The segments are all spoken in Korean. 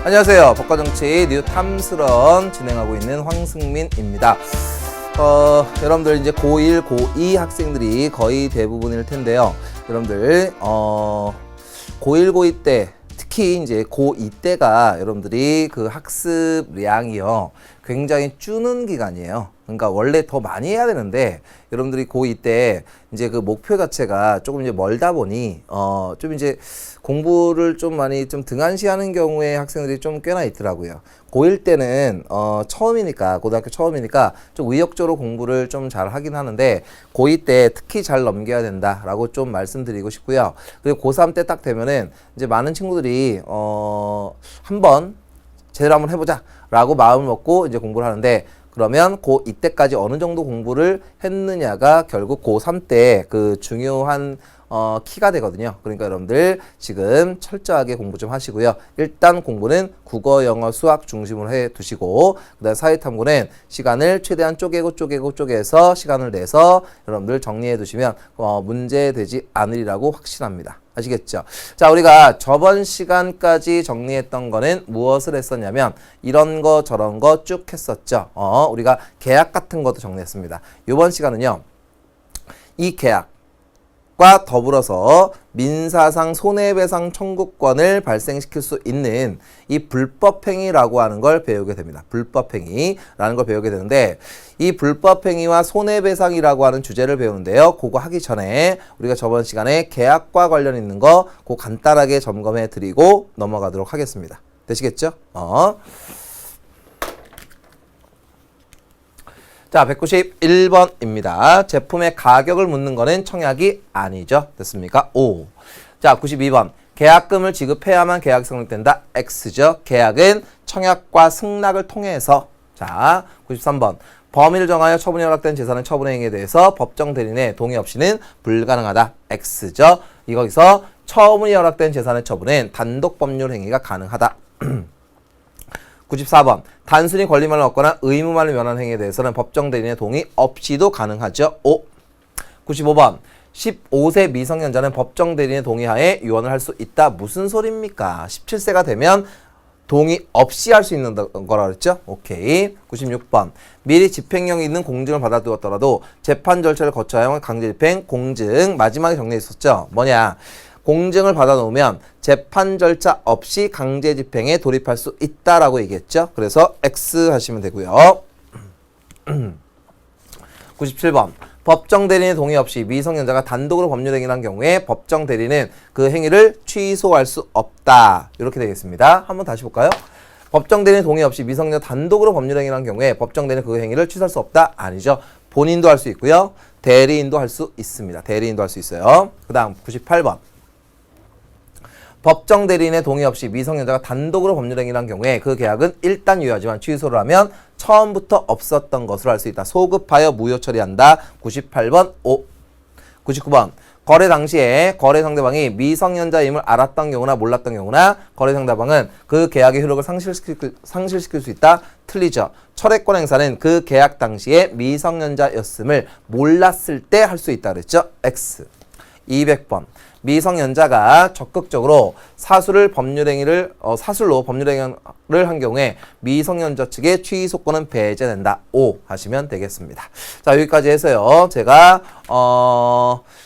안녕하세요. 법과정치 뉴탐스런 진행하고 있는 황승민입니다. 여러분들 이제 고1, 고2 학생들이 거의 대부분일 텐데요. 여러분들 고1, 고2 때 특히 이제 고2 때가 여러분들이 그 학습량이요 굉장히 주는 기간이에요. 그러니까 원래 더 많이 해야 되는데 여러분들이 고2 때 이제 그 목표 자체가 조금 이제 멀다 보니 좀 이제 공부를 좀 많이 좀 등한시하는 경우에 학생들이 좀 꽤나 있더라고요. 고1 때는 처음이니까 고등학교 처음이니까 좀 의욕적으로 공부를 좀 잘 하긴 하는데 고2 때 특히 잘 넘겨야 된다라고 좀 말씀드리고 싶고요. 그리고 고3 때 딱 되면은 이제 많은 친구들이 한번 제대로 한번 해보자 라고 마음을 먹고 이제 공부를 하는데 그러면 고2 때까지 어느 정도 공부를 했느냐가 결국 고3 때 그 중요한 키가 되거든요. 그러니까 여러분들 지금 철저하게 공부 좀 하시고요. 일단 공부는 국어, 영어, 수학 중심으로 해 두시고 그다음 사회탐구는 시간을 최대한 쪼개서 시간을 내서 여러분들 정리해 두시면 문제 되지 않으리라고 확신합니다. 아시겠죠? 자, 우리가 저번 시간까지 정리했던 거는 무엇을 했었냐면 이런 거 저런 거 쭉 했었죠. 우리가 계약 같은 것도 정리했습니다. 이번 시간은요. 이 계약과 더불어서 민사상 손해배상 청구권을 발생시킬 수 있는 이 불법행위라고 하는 걸 배우게 됩니다. 불법행위라는 걸 배우게 되는데 이 불법행위와 손해배상이라고 하는 주제를 배우는데요. 그거 하기 전에 우리가 저번 시간에 계약과 관련 있는 거 그거 간단하게 점검해 드리고 넘어가도록 하겠습니다. 되시겠죠? 자, 191번입니다. 제품의 가격을 묻는 거는 청약이 아니죠. 됐습니까? O. 자, 92번. 계약금을 지급해야만 계약이 성립된다. X죠. 계약은 청약과 승낙을 통해서. 자, 93번. 범위를 정하여 처분이 허락된 재산의 처분의 행위에 대해서 법정 대리인의 동의 없이는 불가능하다. X죠. 여기서 처분이 허락된 재산의 처분은 단독 법률 행위가 가능하다. 94번. 단순히 권리만을 얻거나 의무만을 면한 행위에 대해서는 법정 대리인의 동의 없이도 가능하죠. 5. 95번. 15세 미성년자는 법정 대리인의 동의하에 유언을 할 수 있다. 무슨 소리입니까? 17세가 되면 동의 없이 할 수 있는 거라 그랬죠? 오케이. 96번. 미리 집행령이 있는 공증을 받아두었더라도 재판 절차를 거쳐야 하는 강제집행, 공증. 마지막에 정리해 있었죠? 뭐냐? 공증을 받아놓으면 재판 절차 없이 강제 집행에 돌입할 수 있다라고 얘기했죠. 그래서 X 하시면 되고요. 97번. 법정 대리인의 동의 없이 미성년자가 단독으로 법률 행위를 한 경우에 법정 대리인은 그 행위를 취소할 수 없다. 이렇게 되겠습니다. 한번 다시 볼까요? 법정 대리인의 동의 없이 미성년자 단독으로 법률 행위를 한 경우에 법정 대리인은 그 행위를 취소할 수 없다. 아니죠. 본인도 할 수 있고요. 대리인도 할 수 있습니다. 대리인도 할 수 있어요. 그 다음 98번. 법정 대리인의 동의 없이 미성년자가 단독으로 법률 행위를 한 경우에 그 계약은 일단 유효하지만 취소를 하면 처음부터 없었던 것으로 알 수 있다. 소급하여 무효 처리한다. 98번 5. 99번. 거래 당시에 거래 상대방이 미성년자임을 알았던 경우나 몰랐던 경우나 거래 상대방은 그 계약의 효력을 상실시킬 수 있다. 틀리죠. 철회권 행사는 그 계약 당시에 미성년자였음을 몰랐을 때 할 수 있다 그랬죠. X. 200번. 미성년자가 적극적으로 사술로 법률 행위를 한 경우에 미성년자 측의 취소권은 배제된다. O 하시면 되겠습니다. 자, 여기까지 해서요. 제가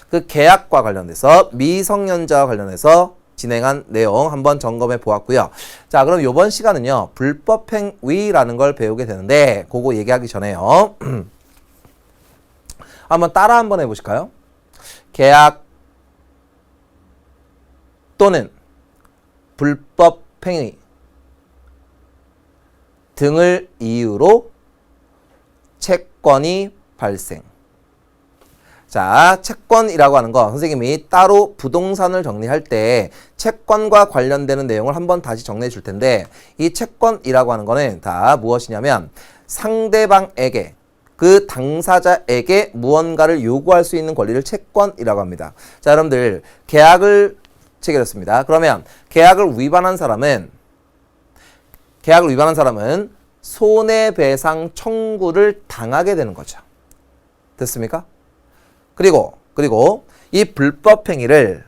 그 계약과 관련돼서 미성년자와 관련해서 진행한 내용 한번 점검해 보았고요. 자, 그럼 이번 시간은요. 불법행위라는 걸 배우게 되는데 그거 얘기하기 전에요. 한번 따라 한번 해보실까요? 계약 또는 불법행위 등을 이유로 채권이 발생. 자, 채권이라고 하는 거 선생님이 따로 부동산을 정리할 때 채권과 관련되는 내용을 한번 다시 정리해 줄 텐데 이 채권이라고 하는 거는 다 무엇이냐면 상대방에게 그 당사자에게 무언가를 요구할 수 있는 권리를 채권이라고 합니다. 자, 여러분들 계약을 체결했습니다. 그러면 계약을 위반한 사람은 손해배상 청구를 당하게 되는 거죠. 됐습니까? 그리고 이 불법행위를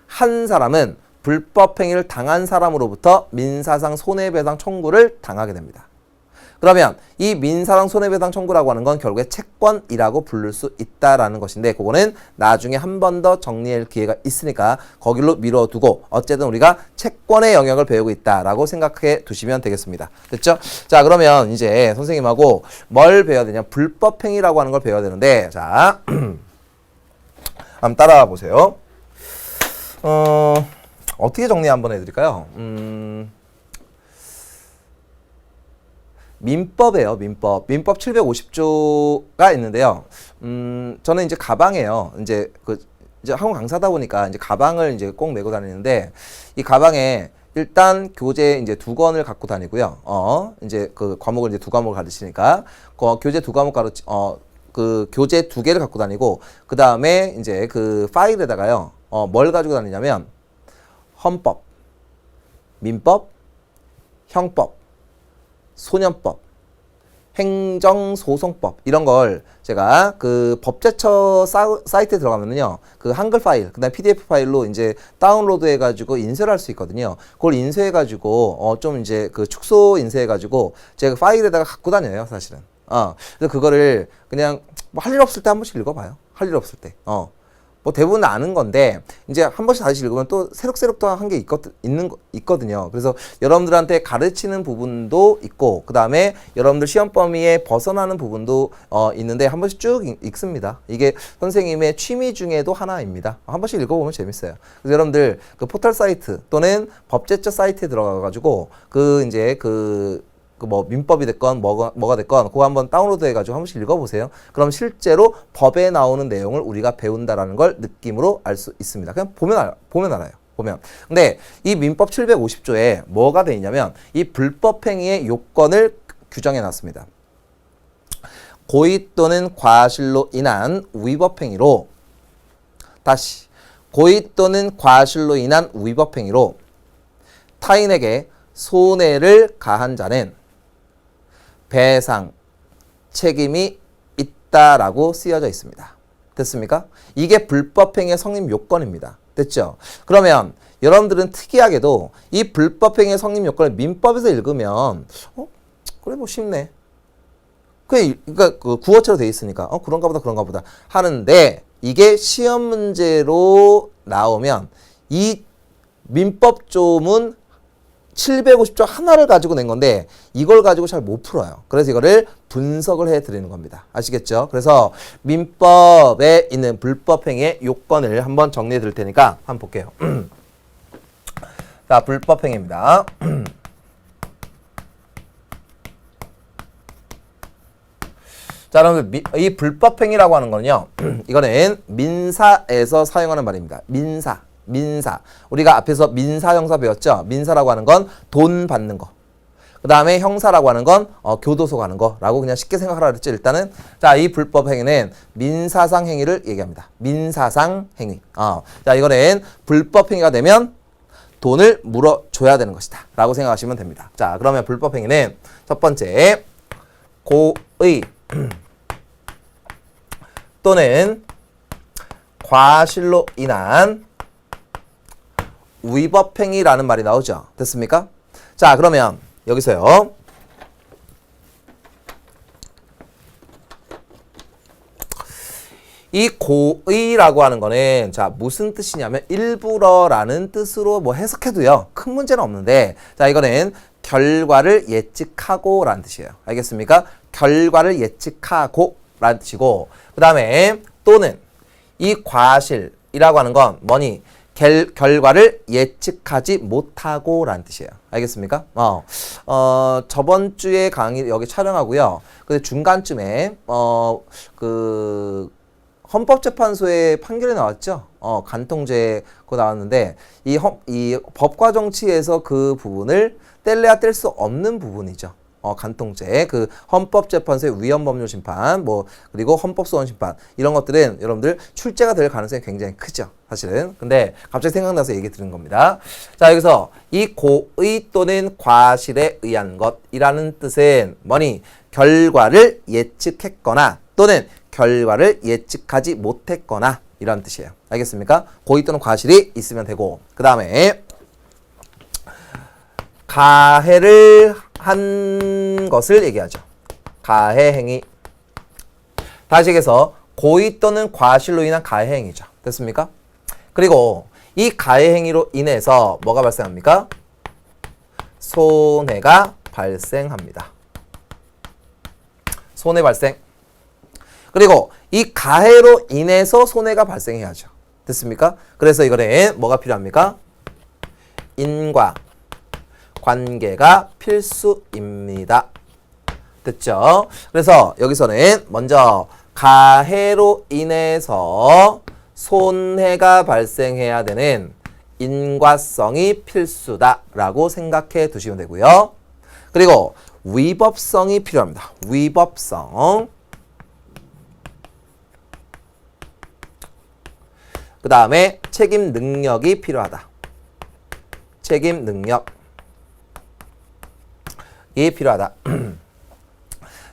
한 사람은 불법 행위를 당한 사람으로부터 민사상 손해배상 청구를 당하게 됩니다. 그러면 이 민사상 손해배상 청구라고 하는 건 결국에 채권이라고 부를 수 있다라는 것인데 그거는 나중에 한 번 더 정리할 기회가 있으니까 거길로 미뤄두고 어쨌든 우리가 채권의 영역을 배우고 있다라고 생각해 두시면 되겠습니다. 됐죠? 자, 그러면 이제 선생님하고 뭘 배워야 되냐? 불법 행위라고 하는 걸 배워야 되는데 자, 한번 따라와 보세요. 어떻게 정리 한번 해드릴까요? 민법이에요, 민법. 민법 750조가 있는데요. 저는 이제 가방에요. 이제 이제 학원 강사다 보니까 이제 가방을 이제 꼭 메고 다니는데 이 가방에 일단 교재 이제 2권을 갖고 다니고요. 이제 그 과목을 이제 2과목을 가르치니까 교재 2과목 그 교재 2개를 갖고 다니고 그 다음에 이제 그 파일에다가요. 뭘 가지고 다니냐면 헌법, 민법, 형법, 소년법, 행정소송법 이런 걸 제가 그 법제처 사이트에 들어가면은요 그 한글 파일 그다음에 PDF 파일로 이제 다운로드 해가지고 인쇄를 할 수 있거든요. 그걸 인쇄해가지고 좀 이제 그 축소 인쇄해가지고 제가 파일에다가 갖고 다녀요 사실은. 그래서 그거를 그냥 뭐 할 일 없을 때 한 번씩 읽어봐요. 할 일 없을 때. 뭐 대부분 아는 건데 이제 한 번씩 다시 읽으면 또 새록새록 또 한 게 있거든요. 그래서 여러분들한테 가르치는 부분도 있고 그 다음에 여러분들 시험 범위에 벗어나는 부분도 있는데 한 번씩 쭉 읽습니다. 이게 선생님의 취미 중에도 하나입니다. 한 번씩 읽어보면 재밌어요. 그래서 여러분들 그 포털 사이트 또는 법제처 사이트에 들어가가지고 그 이제 뭐 민법이 됐건 뭐가 됐건 그거 한번 다운로드 해가지고 한 번씩 읽어보세요. 그럼 실제로 법에 나오는 내용을 우리가 배운다라는 걸 느낌으로 알 수 있습니다. 그냥 보면 알아요. 보면. 근데 이 민법 750조에 뭐가 돼 있냐면 이 불법 행위의 요건을 규정해 놨습니다. 고의 또는 과실로 인한 위법 행위로 다시 고의 또는 과실로 인한 위법 행위로 타인에게 손해를 가한 자는 배상 책임이 있다라고 쓰여져 있습니다. 됐습니까? 이게 불법행위의 성립 요건입니다. 됐죠? 그러면 여러분들은 특이하게도 이 불법행위의 성립 요건을 민법에서 읽으면 그래 뭐 쉽네. 그러니까 그 구어체로 돼 있으니까 그런가 보다 하는데 이게 시험 문제로 나오면 이 민법 조문 750조 하나를 가지고 낸 건데 이걸 가지고 잘 못 풀어요. 그래서 이거를 분석을 해드리는 겁니다. 아시겠죠? 그래서 민법에 있는 불법행위의 요건을 한번 정리해 드릴 테니까 한번 볼게요. 자, 불법행위입니다. 자, 여러분들 이 불법행위라고 하는 거는요. 이거는 민사에서 사용하는 말입니다. 민사. 우리가 앞에서 민사형사 배웠죠? 민사라고 하는 건 돈 받는 거. 그 다음에 형사라고 하는 건 교도소 가는 거라고 그냥 쉽게 생각하라 그랬죠. 일단은 자, 이 불법 행위는 민사상 행위를 얘기합니다. 민사상 행위. 자, 이거는 불법 행위가 되면 돈을 물어줘야 되는 것이다 라고 생각하시면 됩니다. 자, 그러면 불법 행위는 첫 번째 고의 또는 과실로 인한 위법행위라는 말이 나오죠. 됐습니까? 자, 그러면 여기서요. 이 고의라고 하는 거는 자, 무슨 뜻이냐면 일부러라는 뜻으로 뭐 해석해도요. 큰 문제는 없는데 자, 이거는 결과를 예측하고 라는 뜻이에요. 알겠습니까? 결과를 예측하고 라는 뜻이고 그 다음에 또는 이 과실이라고 하는 건 뭐니? 결과를 예측하지 못하고 라는 뜻이에요. 알겠습니까? 저번 주에 강의 여기 촬영하고요. 근데 중간쯤에 그 헌법재판소의 판결이 나왔죠. 간통죄 그거 나왔는데 이 법과 정치에서 그 부분을 뗄래야 뗄 수 없는 부분이죠. 간통죄, 그 헌법재판소의 위헌법률 심판, 그리고 헌법소원 심판, 이런 것들은 여러분들 출제가 될 가능성이 굉장히 크죠, 사실은. 근데 갑자기 생각나서 얘기 드린 겁니다. 자, 여기서 이 고의 또는 과실에 의한 것이라는 뜻은 뭐니? 결과를 예측했거나 또는 결과를 예측하지 못했거나 이런 뜻이에요. 알겠습니까? 고의 또는 과실이 있으면 되고, 그 다음에 가해를 한 것을 얘기하죠. 가해 행위. 다시 얘기해서 고의 또는 과실로 인한 가해 행위죠. 됐습니까? 그리고 이 가해 행위로 인해서 뭐가 발생합니까? 손해가 발생합니다. 손해 발생. 그리고 이 가해로 인해서 손해가 발생해야죠. 됐습니까? 그래서 이거는 뭐가 필요합니까? 인과 관계가 필수입니다. 됐죠? 그래서 여기서는 먼저 가해로 인해서 손해가 발생해야 되는 인과성이 필수다라고 생각해 두시면 되고요. 그리고 위법성이 필요합니다. 위법성. 그 다음에 책임 능력이 필요하다. 책임 능력이 필요하다.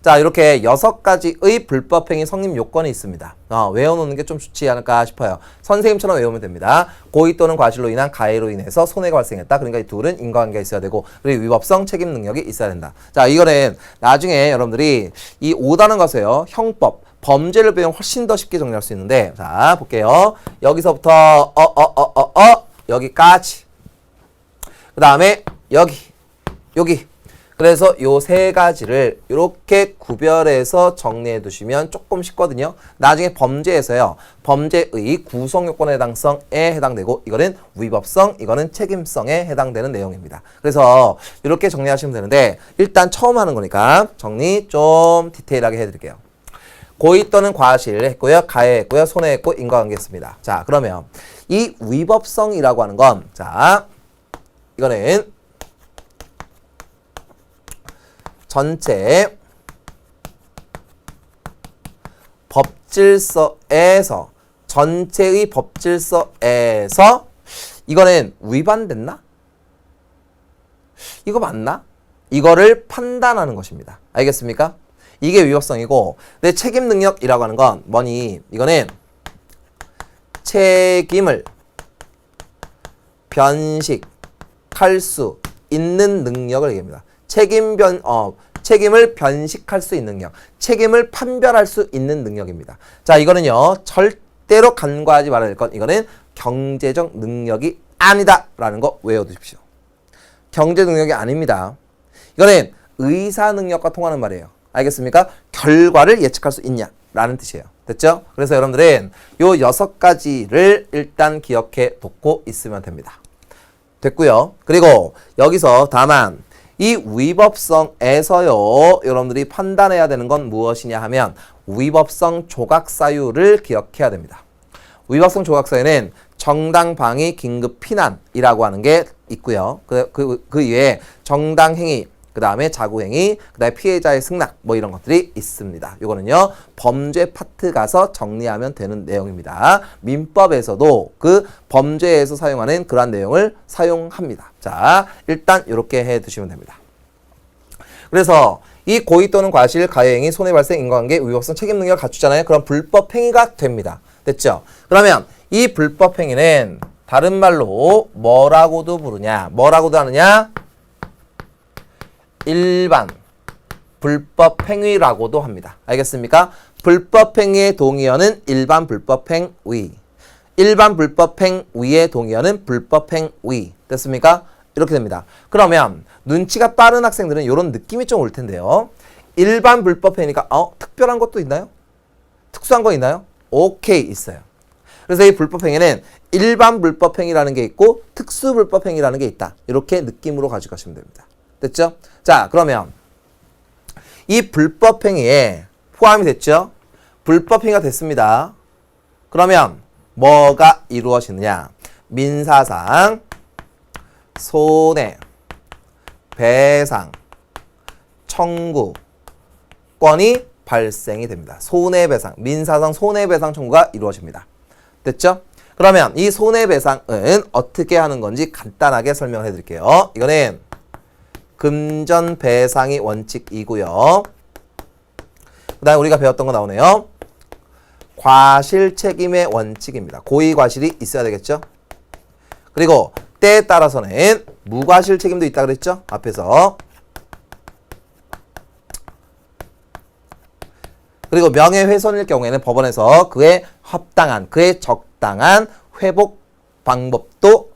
자, 이렇게 6가지의 불법행위 성립 요건이 있습니다. 외워놓는 게 좀 좋지 않을까 싶어요. 선생님처럼 외우면 됩니다. 고의 또는 과실로 인한 가해로 인해서 손해가 발생했다. 그러니까 이 둘은 인과관계가 있어야 되고, 그리고 위법성, 책임 능력이 있어야 된다. 자, 이거는 나중에 여러분들이 이 5단원 가서요. 형법, 범죄를 배우면 훨씬 더 쉽게 정리할 수 있는데, 자, 볼게요. 여기서부터 여기까지. 그 다음에 여기. 그래서 요 세 가지를 이렇게 구별해서 정리해 두시면 조금 쉽거든요. 나중에 범죄에서요. 범죄의 구성요건의 해당성에 해당되고, 이거는 위법성, 이거는 책임성에 해당되는 내용입니다. 그래서 이렇게 정리하시면 되는데, 일단 처음 하는 거니까 정리 좀 디테일하게 해드릴게요. 고의 또는 과실 했고요. 가해했고요. 손해했고, 인과관계 했습니다. 자, 그러면 이 위법성이라고 하는 건, 자, 이거는 전체 법질서에서, 전체의 법질서에서 이거는 위반됐나? 이거 맞나? 이거를 판단하는 것입니다. 알겠습니까? 이게 위법성이고, 내 책임 능력이라고 하는 건 뭐니? 이거는 책임을 변식할 수 있는 능력을 얘기합니다. 책임을 변식할 수 있는 능력, 책임을 판별할 수 있는 능력입니다. 자, 이거는요, 절대로 간과하지 말아야 될 건, 이거는 경제적 능력이 아니다라는 거 외워두십시오. 경제 능력이 아닙니다. 이거는 의사 능력과 통하는 말이에요. 알겠습니까? 결과를 예측할 수 있냐라는 뜻이에요. 됐죠? 그래서 여러분들은 요 6가지를 일단 기억해 놓고 있으면 됩니다. 됐고요. 그리고 여기서 다만 이 위법성에서요, 여러분들이 판단해야 되는 건 무엇이냐 하면 위법성 조각사유를 기억해야 됩니다. 위법성 조각사유는 정당방위, 긴급 피난이라고 하는 게 있고요. 그 이외에 정당행위, 그 다음에 자구행위, 그 다음에 피해자의 승낙, 뭐 이런 것들이 있습니다. 이거는요, 범죄 파트 가서 정리하면 되는 내용입니다. 민법에서도 그 범죄에서 사용하는 그러한 내용을 사용합니다. 자, 일단 이렇게 해 두시면 됩니다. 그래서 이 고의 또는 과실, 가해행위, 손해발생, 인과관계, 위법성, 책임 능력을 갖추잖아요. 그럼 불법행위가 됩니다. 됐죠? 그러면 이 불법행위는 다른 말로 뭐라고도 부르냐? 뭐라고도 하느냐? 일반 불법행위라고도 합니다. 알겠습니까? 불법행위의 동의어는 일반 불법행위. 일반 불법행위의 동의어는 불법행위. 됐습니까? 이렇게 됩니다. 그러면 눈치가 빠른 학생들은 이런 느낌이 좀 올 텐데요. 일반 불법행위니까 특별한 것도 있나요? 특수한 거 있나요? 오케이, 있어요. 그래서 이 불법행위는 일반 불법행위라는 게 있고 특수 불법행위라는 게 있다. 이렇게 느낌으로 가져가시면 됩니다. 됐죠? 자, 그러면 이 불법행위에 포함이 됐죠? 불법행위가 됐습니다. 그러면 뭐가 이루어지느냐? 민사상 손해, 배상, 청구권이 발생이 됩니다. 손해배상, 민사상 손해배상 청구가 이루어집니다. 됐죠? 그러면 이 손해배상은 어떻게 하는 건지 간단하게 설명을 해드릴게요. 이거는 금전배상이 원칙이고요. 그 다음에 우리가 배웠던 거 나오네요. 과실책임의 원칙입니다. 고의과실이 있어야 되겠죠? 그리고 때에 따라서는 무과실 책임도 있다 그랬죠? 앞에서. 그리고 명예훼손일 경우에는 법원에서 그의 합당한, 그의 적당한 회복 방법도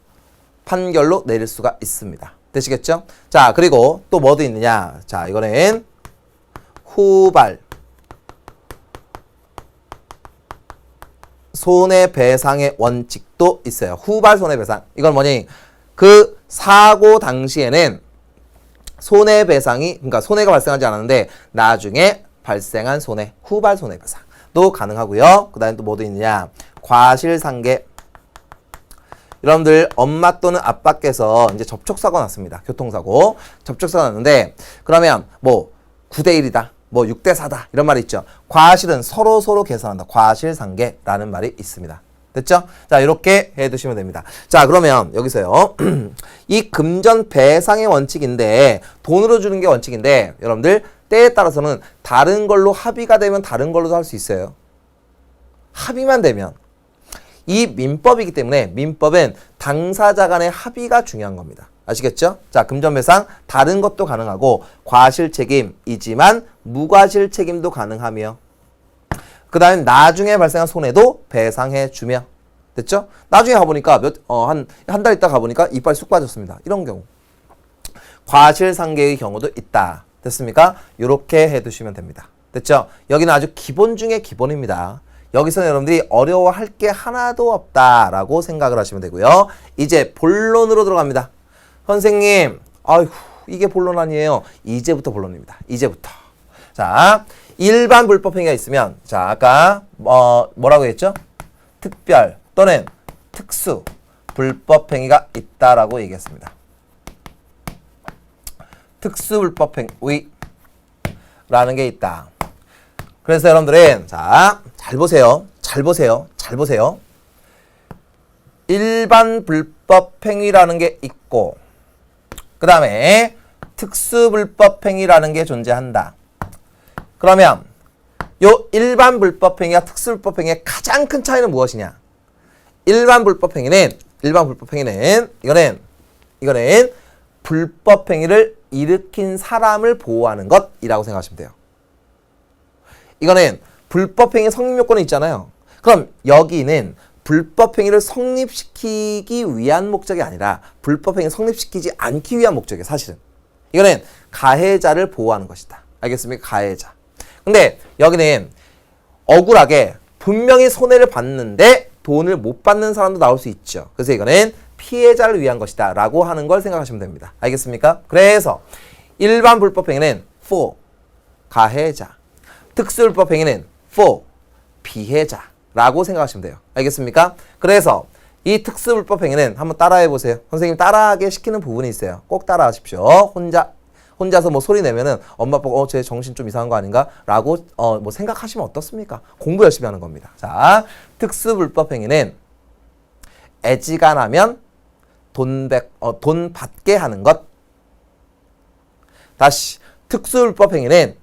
판결로 내릴 수가 있습니다. 되시겠죠? 자, 그리고 또 뭐도 있느냐? 자, 이거는 후발 손해배상의 원칙도 있어요. 후발 손해배상. 이건 뭐니? 그 사고 당시에는 손해배상이, 그러니까 손해가 발생하지 않았는데 나중에 발생한 손해, 후발 손해배상도 가능하고요. 그 다음에 또 뭐도 있느냐? 과실상계. 여러분들 엄마 또는 아빠께서 이제 접촉사고 났습니다. 교통사고. 접촉사고 났는데 그러면 뭐 9대1이다. 뭐 6대4다. 이런 말이 있죠. 과실은 서로 계산한다. 과실상계라는 말이 있습니다. 됐죠? 자, 이렇게 해두시면 됩니다. 자, 그러면 여기서요. 이 금전 배상의 원칙인데 돈으로 주는 게 원칙인데 여러분들 때에 따라서는 다른 걸로 합의가 되면 다른 걸로도 할 수 있어요. 합의만 되면. 이 민법이기 때문에 민법은 당사자 간의 합의가 중요한 겁니다. 아시겠죠? 자, 금전배상 다른 것도 가능하고 과실책임이지만 무과실책임도 가능하며 그 다음에 나중에 발생한 손해도 배상해주며 됐죠? 나중에 가보니까 한 달 있다 가보니까 이빨 쑥 빠졌습니다. 이런 경우 과실상계의 경우도 있다. 됐습니까? 이렇게 해두시면 됩니다. 됐죠? 여기는 아주 기본 중에 기본입니다. 여기서는 여러분들이 어려워할 게 하나도 없다라고 생각을 하시면 되고요. 이제 본론으로 들어갑니다. 선생님, 아이고 이게 본론 아니에요. 이제부터 본론입니다. 이제부터. 자, 일반 불법행위가 있으면 자, 아까 뭐라고 했죠? 특별 또는 특수 불법행위가 있다라고 얘기했습니다. 특수 불법행위라는 게 있다. 그래서 여러분들은 자, 잘 보세요. 일반 불법행위라는 게 있고 그 다음에 특수불법행위라는 게 존재한다. 그러면 요 일반 불법행위와 특수불법행위의 가장 큰 차이는 무엇이냐? 일반 불법행위는 이거는 불법행위를 일으킨 사람을 보호하는 것이라고 생각하시면 돼요. 이거는 불법행위 성립요건이 있잖아요. 그럼 여기는 불법행위를 성립시키기 위한 목적이 아니라 불법행위를 성립시키지 않기 위한 목적이에요. 사실은. 이거는 가해자를 보호하는 것이다. 알겠습니까? 가해자. 근데 여기는 억울하게 분명히 손해를 봤는데 돈을 못 받는 사람도 나올 수 있죠. 그래서 이거는 피해자를 위한 것이다 라고 하는 걸 생각하시면 됩니다. 알겠습니까? 그래서 일반 불법행위는 for 가해자, 특수불법행위는 for 피해자라고 생각하시면 돼요. 알겠습니까? 그래서 이 특수불법행위는 한번 따라해 보세요. 선생님 따라하게 시키는 부분이 있어요. 꼭 따라하십시오. 혼자서 뭐 소리 내면은 엄마 아빠가 쟤 정신 좀 이상한 거 아닌가? 라고 뭐 생각하시면 어떻습니까? 공부 열심히 하는 겁니다. 자, 특수불법행위는 애지간하면 돈 받게 하는 것. 다시 특수불법행위는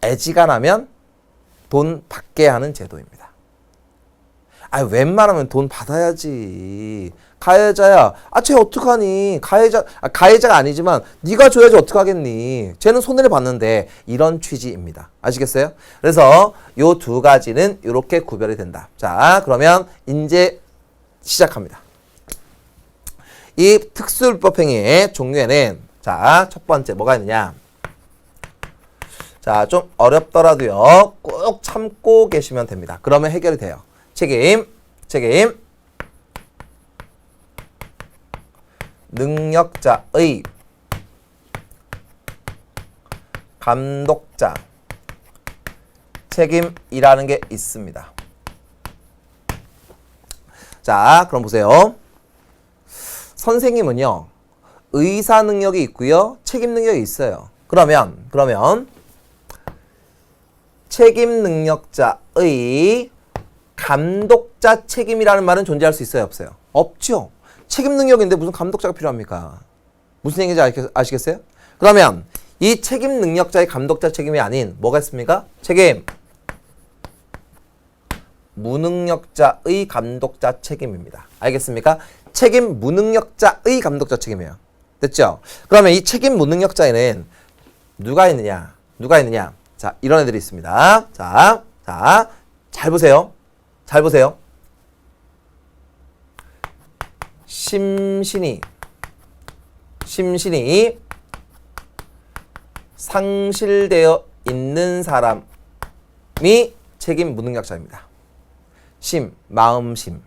애지간하면 돈 받게 하는 제도입니다. 웬만하면 돈 받아야지. 가해자야. 쟤 어떡하니? 가해자가 아니지만 네가 줘야지 어떡하겠니? 쟤는 손해를 봤는데 이런 취지입니다. 아시겠어요? 그래서 요 두 가지는 이렇게 구별이 된다. 자, 그러면 이제 시작합니다. 이 특수불법행위의 종류에는 자, 첫 번째 뭐가 있느냐? 자, 좀 어렵더라도요. 꼭 참고 계시면 됩니다. 그러면 해결이 돼요. 책임, 능력자의 감독자 책임이라는 게 있습니다. 자, 그럼 보세요. 선생님은요, 의사 능력이 있고요, 책임 능력이 있어요. 그러면 책임 능력자의 감독자 책임이라는 말은 존재할 수 있어요, 없어요? 없죠. 책임 능력인데 무슨 감독자가 필요합니까? 무슨 얘기인지 아시겠어요? 그러면 이 책임 능력자의 감독자 책임이 아닌 뭐가 있습니까? 책임 무능력자의 감독자 책임입니다. 알겠습니까? 책임 무능력자의 감독자 책임이에요. 됐죠? 그러면 이 책임 무능력자에는 누가 있느냐? 누가 있느냐? 자, 이런 애들이 있습니다. 자, 잘 보세요. 잘 보세요. 심신이 상실되어 있는 사람이 책임 무능력자입니다. 심, 마음심.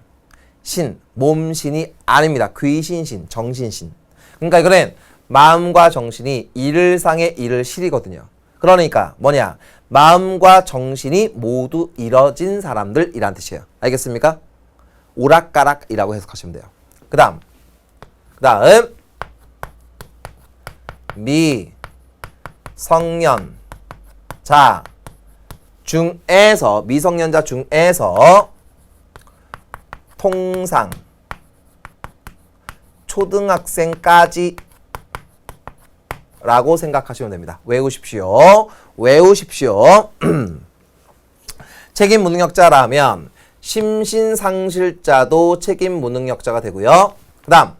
신, 몸신이 아닙니다. 귀신신, 정신신. 그러니까 이거는 마음과 정신이 일상의 일을 실이거든요. 그러니까 뭐냐? 마음과 정신이 모두 이뤄진 사람들이란 뜻이에요. 알겠습니까? 오락가락이라고 해석하시면 돼요. 그 다음 미성년자 중에서 통상 초등학생까지 라고 생각하시면 됩니다. 외우십시오. 책임 무능력자라면 심신상실자도 책임 무능력자가 되고요. 그 다음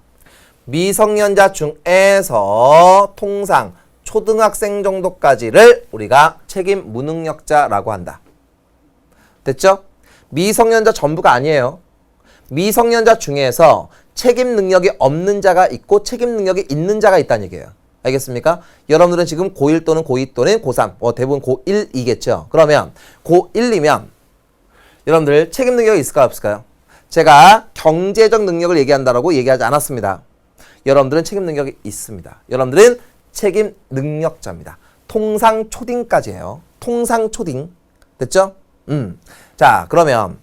미성년자 중에서 통상 초등학생 정도까지를 우리가 책임 무능력자라고 한다. 됐죠? 미성년자 전부가 아니에요. 미성년자 중에서 책임 능력이 없는 자가 있고 책임 능력이 있는 자가 있다는 얘기예요. 알겠습니까? 여러분들은 지금 고1 또는 고2 또는 고3 대부분 고1이겠죠. 그러면 고1이면 여러분들 책임 능력이 있을까요? 없을까요? 제가 경제적 능력을 얘기한다라고 얘기하지 않았습니다. 여러분들은 책임 능력이 있습니다. 여러분들은 책임 능력자입니다. 통상 초딩까지예요. 통상 초딩. 됐죠? 자, 그러면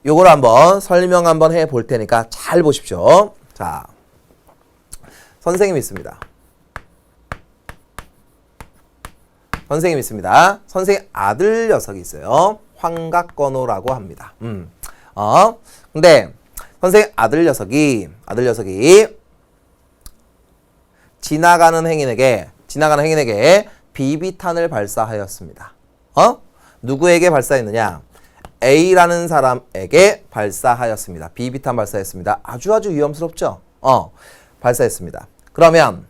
요걸 한번 설명 한번 해 볼 테니까 잘 보십시오. 자, 선생님이 있습니다. 선생님 아들 녀석이 있어요. 황각건호라고 합니다. 근데 선생님 아들 녀석이 지나가는 행인에게 비비탄을 발사하였습니다. 누구에게 발사했느냐? A라는 사람에게 발사하였습니다. 비비탄 발사했습니다. 아주 위험스럽죠? 발사했습니다. 그러면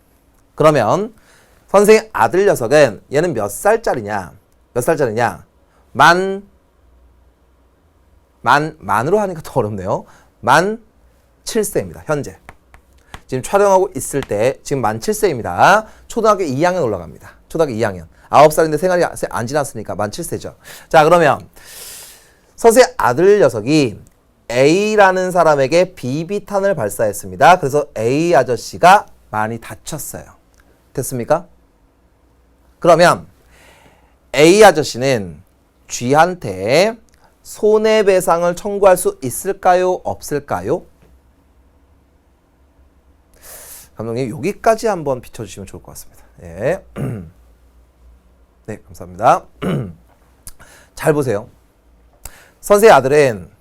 선생님 아들 녀석은 얘는 몇 살짜리냐? 만으로 하니까 더 어렵네요. 만 7세입니다. 현재. 지금 촬영하고 있을 때 지금 만 7세입니다. 초등학교 2학년 올라갑니다. 초등학교 2학년. 9살인데 생활이 안 지났으니까 만 7세죠. 자, 그러면 선생님 아들 녀석이 A라는 사람에게 비비탄을 발사했습니다. 그래서 A 아저씨가 많이 다쳤어요. 됐습니까? 그러면 A 아저씨는 G한테 손해배상을 청구할 수 있을까요? 없을까요? 감독님 여기까지 한번 비춰주시면 좋을 것 같습니다. 네, 네 감사합니다. 잘 보세요. 선생의 아들은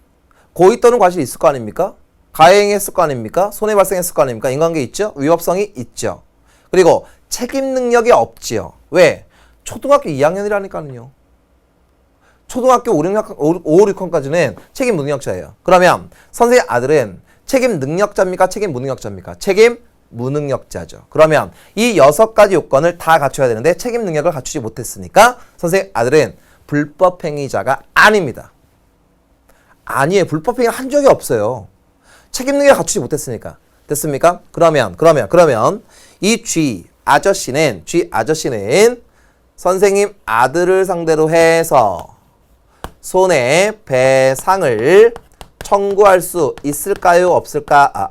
고2 또는 과실이 있을 거 아닙니까? 가해행했을 거 아닙니까? 손해 발생했을 거 아닙니까? 인간관계 있죠? 위법성이 있죠. 그리고 책임 능력이 없지요. 왜? 초등학교 2학년이라니까요. 초등학교 5, 6학년까지는 책임 무능력자예요. 그러면 선생의 아들은 책임 능력자입니까? 책임 무능력자입니까? 책임 무능력자죠. 그러면 이 6가지 요건을 다 갖춰야 되는데 책임 능력을 갖추지 못했으니까 선생의 아들은 불법행위자가 아닙니다. 아니에요. 불법행위 한 적이 없어요. 책임 능력을 갖추지 못했으니까. 됐습니까? 그러면 이 G 아저씨는 선생님 아들을 상대로 해서 손해배상을 청구할 수 있을까요? 없을까요?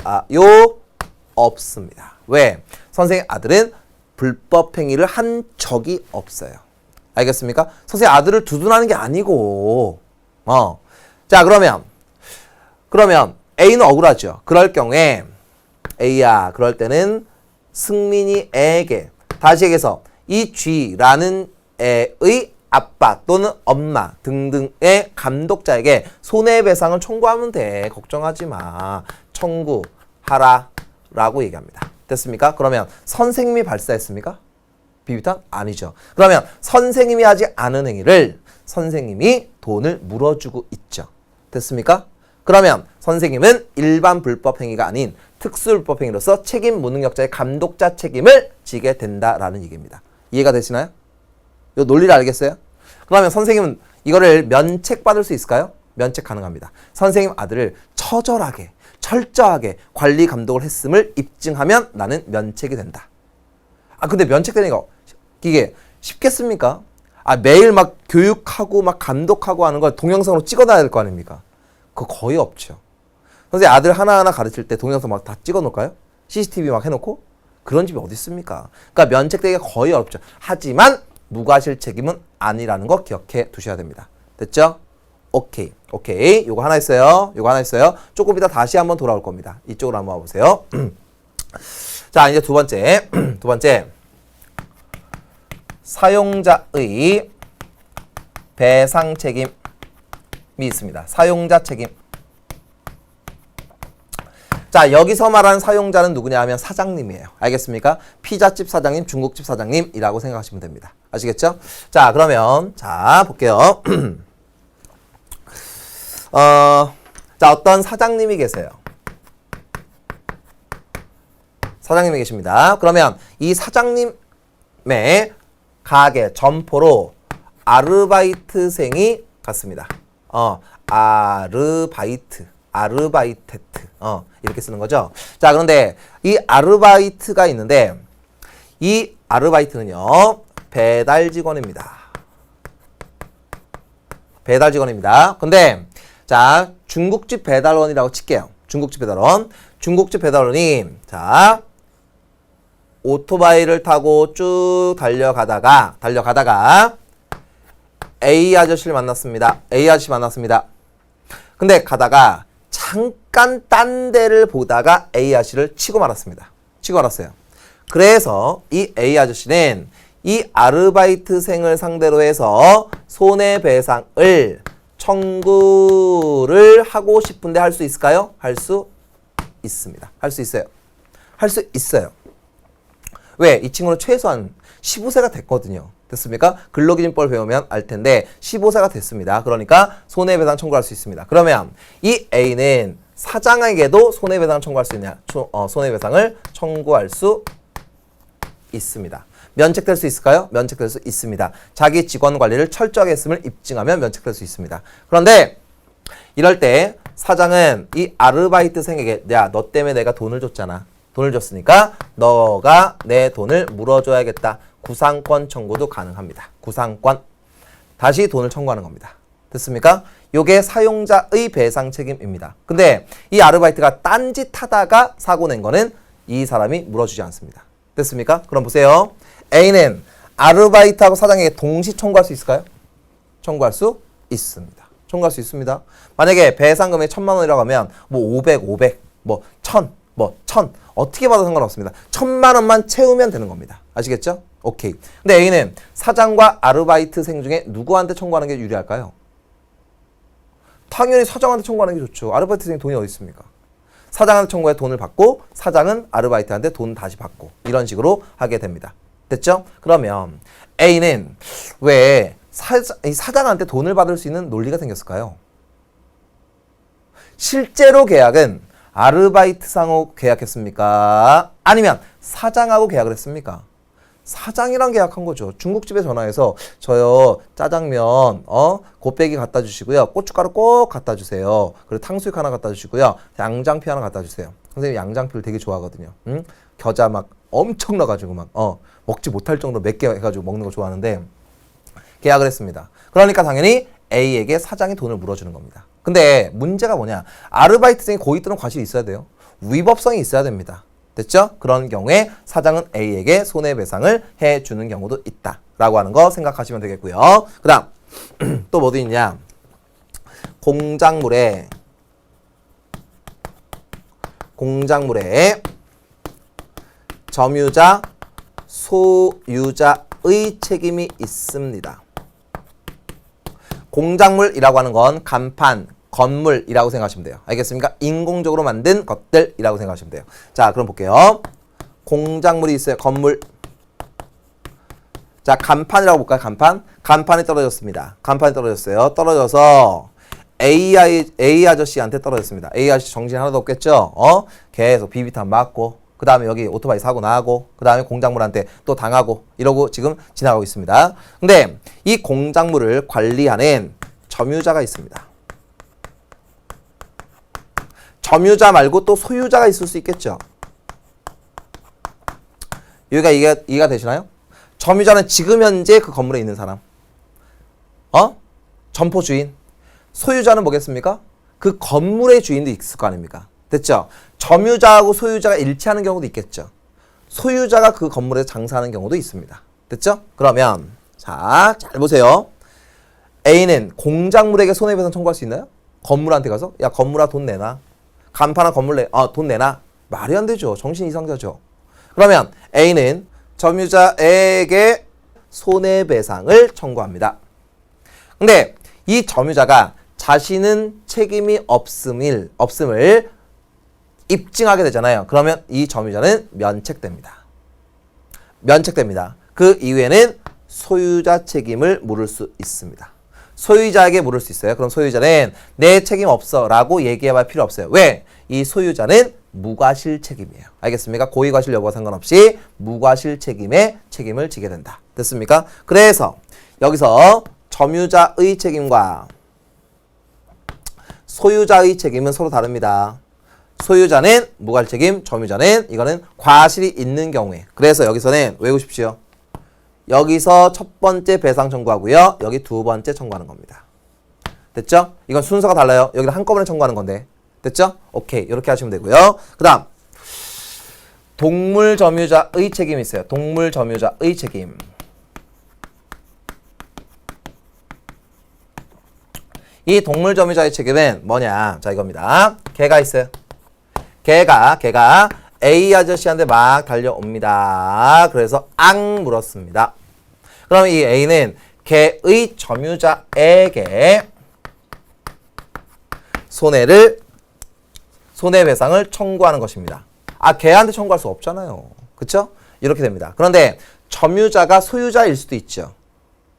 없습니다. 왜? 선생님 아들은 불법행위를 한 적이 없어요. 알겠습니까? 선생님 아들을 두둔하는 게 아니고 자 그러면 A는 억울하죠. 그럴 경우에 A야 그럴 때는 승민이에게 다시 얘기해서 이 G라는 애의 아빠 또는 엄마 등등의 감독자에게 손해배상을 청구하면 돼. 걱정하지 마. 청구하라 라고 얘기합니다. 됐습니까? 그러면 선생님이 발사했습니까? 비비탄? 아니죠. 그러면 선생님이 하지 않은 행위를 선생님이 돈을 물어주고 있죠. 됐습니까? 그러면 선생님은 일반 불법 행위가 아닌 특수불법 행위로서 책임 무능력자의 감독자 책임을 지게 된다라는 얘기입니다. 이해가 되시나요? 이 논리를 알겠어요? 그러면 선생님은 이거를 면책받을 수 있을까요? 면책 가능합니다. 선생님 아들을 처절하게 철저하게 관리 감독을 했음을 입증하면 나는 면책이 된다. 근데 면책되는 거 이게 쉽겠습니까? 매일 막 교육하고 막 감독하고 하는 걸 동영상으로 찍어놔야 될 거 아닙니까? 그거 거의 없죠. 선생님 아들 하나하나 가르칠 때 동영상 막 다 찍어 놓을까요? CCTV 막 해놓고? 그런 집이 어디 있습니까? 그러니까 면책되기가 거의 어렵죠. 하지만 무과실 책임은 아니라는 거 기억해 두셔야 됩니다. 됐죠? 오케이. 요거 하나 있어요. 조금 이따 다시 한번 돌아올 겁니다. 이쪽으로 한번 와보세요. 자, 이제 두 번째. 사용자의 배상 책임이 있습니다. 사용자 책임. 자, 여기서 말하는 사용자는 누구냐 하면 사장님이에요. 알겠습니까? 피자집 사장님, 중국집 사장님이라고 생각하시면 됩니다. 아시겠죠? 자, 그러면 자, 볼게요. 자, 어떤 사장님이 계세요. 사장님이 계십니다. 그러면 이 사장님의 가게, 점포로 아르바이트생이 갔습니다. 아르바이테트. 이렇게 쓰는 거죠. 자, 그런데 이 아르바이트가 있는데 이 아르바이트는요, 배달 직원입니다. 근데 자, 중국집 배달원이라고 칠게요. 중국집 배달원이 자, 오토바이를 타고 쭉 달려가다가 A 아저씨를 만났습니다. 근데 가다가 잠깐 딴 데를 보다가 A 아저씨를 치고 말았어요. 그래서 이 A 아저씨는 이 아르바이트생을 상대로 해서 손해배상을 청구를 하고 싶은데 할 수 있을까요? 할 수 있습니다. 할 수 있어요. 왜? 이 친구는 최소한 15세가 됐거든요. 됐습니까? 근로기준법을 배우면 알 텐데 15세가 됐습니다. 그러니까 손해배상 청구할 수 있습니다. 그러면 이 A는 사장에게도 손해배상을 청구할 수 있냐? 손해배상을 청구할 수 있습니다. 면책될 수 있을까요? 면책될 수 있습니다. 자기 직원 관리를 철저하게 했음을 입증하면 면책될 수 있습니다. 그런데 이럴 때 사장은 이 아르바이트생에게 야, 너 때문에 내가 돈을 줬잖아. 돈을 줬으니까 너가 내 돈을 물어줘야겠다. 구상권 청구도 가능합니다. 구상권. 다시 돈을 청구하는 겁니다. 됐습니까? 요게 사용자의 배상 책임입니다. 근데 이 아르바이트가 딴짓하다가 사고 낸 거는 이 사람이 물어주지 않습니다. 됐습니까? 그럼 보세요. A는 아르바이트하고 사장에게 동시 청구할 수 있을까요? 청구할 수 있습니다. 만약에 배상금이 1,000만 원이라고 하면 뭐 500, 뭐 1,000, 뭐 1,000 어떻게 봐도 상관없습니다. 1,000만 원만 채우면 되는 겁니다. 아시겠죠? 오케이. 근데 A는 사장과 아르바이트생 중에 누구한테 청구하는 게 유리할까요? 당연히 사장한테 청구하는 게 좋죠. 아르바이트생이 돈이 어디 있습니까? 사장한테 청구해 돈을 받고 사장은 아르바이트한테 돈 다시 받고 이런 식으로 하게 됩니다. 됐죠? 그러면 A는 왜 사장한테 돈을 받을 수 있는 논리가 생겼을까요? 실제로 계약은 아르바이트상하고 계약했습니까? 아니면 사장하고 계약을 했습니까? 사장이랑 계약한 거죠. 중국집에 전화해서 저요 짜장면 곱빼기 갖다 주시고요. 고춧가루 꼭 갖다 주세요. 그리고 탕수육 하나 갖다 주시고요. 양장피 하나 갖다 주세요. 선생님 양장피를 되게 좋아하거든요. 겨자 막 엄청 넣어가지고 막 먹지 못할 정도로 맵게 해가지고 먹는 거 좋아하는데 계약을 했습니다. 그러니까 당연히 A에게 사장이 돈을 물어주는 겁니다. 근데 문제가 뭐냐? 아르바이트생이 고의 또는 과실이 있어야 돼요. 위법성이 있어야 됩니다. 됐죠? 그런 경우에 사장은 A에게 손해배상을 해주는 경우도 있다라고 하는 거 생각하시면 되겠고요. 그 다음 또 뭐도 있냐? 공작물에 점유자, 소유자의 책임이 있습니다. 공작물이라고 하는 건 간판, 건물이라고 생각하시면 돼요. 알겠습니까? 인공적으로 만든 것들이라고 생각하시면 돼요. 자, 그럼 볼게요. 공작물이 있어요. 건물. 자, 간판이라고 볼까요? 간판이 떨어졌습니다. 간판이 떨어졌어요. 떨어져서 A 아저씨한테 떨어졌습니다. A 아저씨 정신 하나도 없겠죠? 계속 비비탄 맞고, 그 다음에 여기 오토바이 사고 나고, 그 다음에 공작물한테 또 당하고, 이러고 지금 지나가고 있습니다. 근데 이 공작물을 관리하는 점유자가 있습니다. 점유자 말고 또 소유자가 있을 수 있겠죠? 여기가 이해가 되시나요? 점유자는 지금 현재 그 건물에 있는 사람. 점포 주인. 소유자는 뭐겠습니까? 그 건물의 주인도 있을 거 아닙니까? 됐죠? 점유자하고 소유자가 일치하는 경우도 있겠죠. 소유자가 그 건물에서 장사하는 경우도 있습니다. 됐죠? 그러면 자, 잘 보세요. A는 공작물에게 손해배상 청구할 수 있나요? 건물한테 가서 야 건물아 돈 내놔. 간판한 건물 돈 내놔. 말이 안 되죠. 정신 이상자죠. 그러면 A는 점유자에게 손해배상을 청구합니다. 근데 이 점유자가 자신은 책임이 없음을 입증하게 되잖아요. 그러면 이 점유자는 면책됩니다. 면책됩니다. 그 이후에는 소유자 책임을 물을 수 있습니다. 소유자에게 물을 수 있어요. 그럼 소유자는 내 책임 없어 라고 얘기해봐야 필요 없어요. 왜? 이 소유자는 무과실 책임이에요. 알겠습니까? 고의과실 여부와 상관없이 무과실 책임을 지게 된다. 됐습니까? 그래서 여기서 점유자의 책임과 소유자의 책임은 서로 다릅니다. 소유자는 무과실 책임, 점유자는 이거는 과실이 있는 경우에. 그래서 여기서는 외우십시오. 여기서 첫 번째 배상 청구하고요. 여기 두 번째 청구하는 겁니다. 됐죠? 이건 순서가 달라요. 여기는 한꺼번에 청구하는 건데. 됐죠? 오케이. 이렇게 하시면 되고요. 그 다음 동물 점유자의 책임이 있어요. 동물 점유자의 책임. 이 동물 점유자의 책임은 뭐냐? 자, 이겁니다. 개가 있어요. 개가 A 아저씨한테 막 달려옵니다. 그래서 앙 물었습니다. 그럼 이 A는 개의 점유자에게 손해배상을 청구하는 것입니다. 개한테 청구할 수 없잖아요. 그쵸? 이렇게 됩니다. 그런데 점유자가 소유자일 수도 있죠.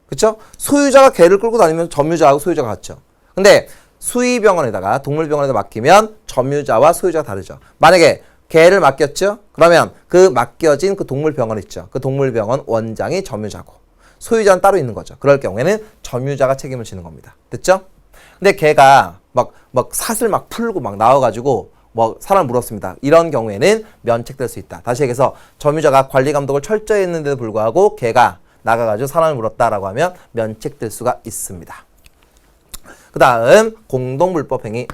그쵸? 소유자가 개를 끌고 다니면 점유자하고 소유자가 같죠. 근데 수의병원에다가 동물병원에다 맡기면 점유자와 소유자가 다르죠. 만약에 개를 맡겼죠? 그러면 그 맡겨진 그 동물병원 있죠. 그 동물병원 원장이 점유자고 소유자는 따로 있는 거죠. 그럴 경우에는 점유자가 책임을 지는 겁니다. 됐죠? 근데 개가 막 사슬 막 풀고 막 나와가지고 사람을 물었습니다. 이런 경우에는 면책될 수 있다. 다시 얘기해서 점유자가 관리 감독을 철저히 했는데도 불구하고 개가 나가가지고 사람을 물었다라고 하면 면책될 수가 있습니다. 그 다음 공동불법행위.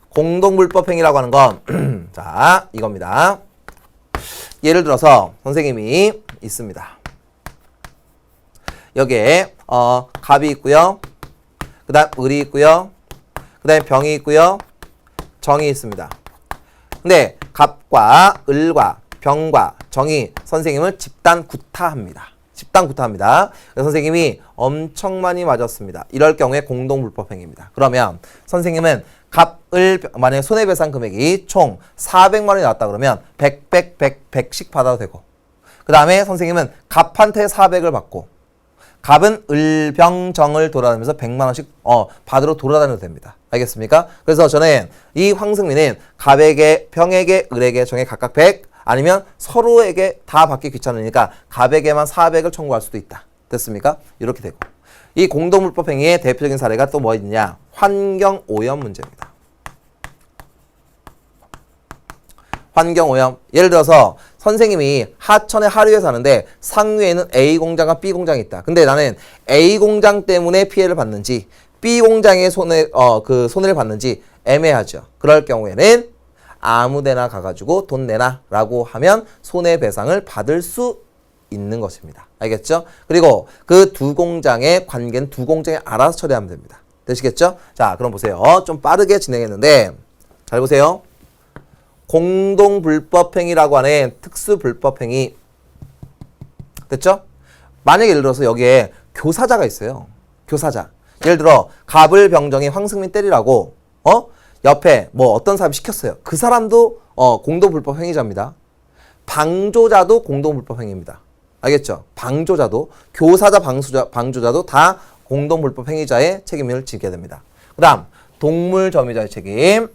공동불법행위라고 하는 건 자, 이겁니다. 예를 들어서 선생님이 있습니다. 여기에 갑이 있고요. 그 다음 을이 있고요. 그 다음에 병이 있고요. 정이 있습니다. 근데 갑과 을과 병과 정이 선생님을 집단 구타합니다. 그래서 선생님이 엄청 많이 맞았습니다. 이럴 경우에 공동불법행위입니다. 그러면 선생님은 만약에 손해배상 금액이 총 400만 원이 나왔다 그러면 100씩 받아도 되고, 그 다음에 선생님은 갑한테 400을 받고 갑은 을병정을 돌아다니면서 100만 원씩 받으러 돌아다녀도 됩니다. 알겠습니까? 그래서 저는 이 황승민은 갑에게, 병에게, 을에게, 정에 각각 100, 아니면 서로에게 다 받기 귀찮으니까 갑에게만 400을 청구할 수도 있다. 됐습니까? 이렇게 되고, 이 공동불법행위의 대표적인 사례가 또 뭐 있느냐? 환경오염 문제입니다. 환경오염. 예를 들어서 선생님이 하천의 하류에 사는데 상류에는 A 공장과 B 공장이 있다. 근데 나는 A 공장 때문에 피해를 받는지 B 공장의 손해를 받는지 애매하죠. 그럴 경우에는 아무데나 가가지고 돈 내놔 라고 하면 손해배상을 받을 수 있는 것입니다. 알겠죠? 그리고 그 두 공장의 관계는 두 공장이 알아서 처리하면 됩니다. 되시겠죠? 자, 그럼 보세요. 좀 빠르게 진행했는데 잘 보세요. 공동불법행위라고 하는 특수불법행위. 됐죠? 만약에 예를 들어서 여기에 교사자가 있어요. 교사자. 예를 들어 갑을 병정이 황승민 때리라고 옆에 어떤 사람이 시켰어요. 그 사람도 공동불법행위자입니다. 방조자도 공동불법행위입니다. 알겠죠? 방조자도, 교사자, 방조자도 다 공동 불법 행위자의 책임을 지게 됩니다. 그 다음 동물 점유자의 책임.